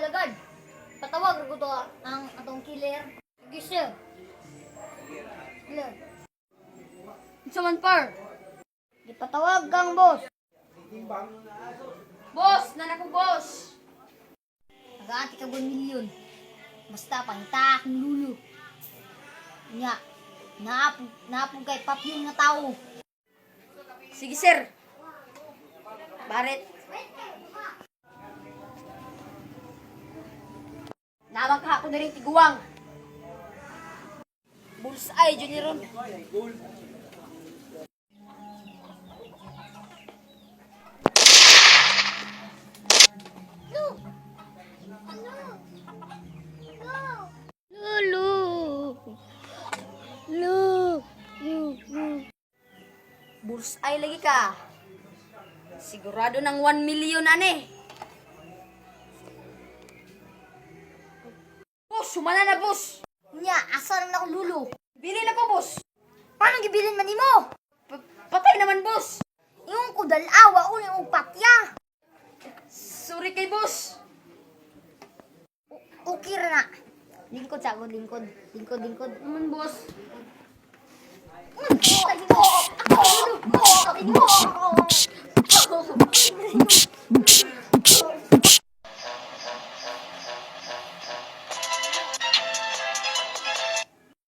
alagad. Patawag ko to ang atong killer. Sige sir. Killer. Isa man par. Ipatawag kang boss. Boss, nanak ko boss. Nag-aati ka 1 milyon. Basta pangita akong lulo. Nya, naapog kay papyong nga tao. Sige sir. Baret. Nawag ka ako na rin tiguang. Bullseye, Junior ron. Bullseye lagi ka. Sigurado ng 1 million ane. Boss, sumana na boss. Nya, asa naman ako lulo. Bili na ko boss. Paano gibilin man nimo? Patay naman boss. Yung kudalawa o yung patya. Sorry kay boss. Okay ra na. Lingkod sa ako, lingkod. Lingkod. Naman boss. Ako, lulo.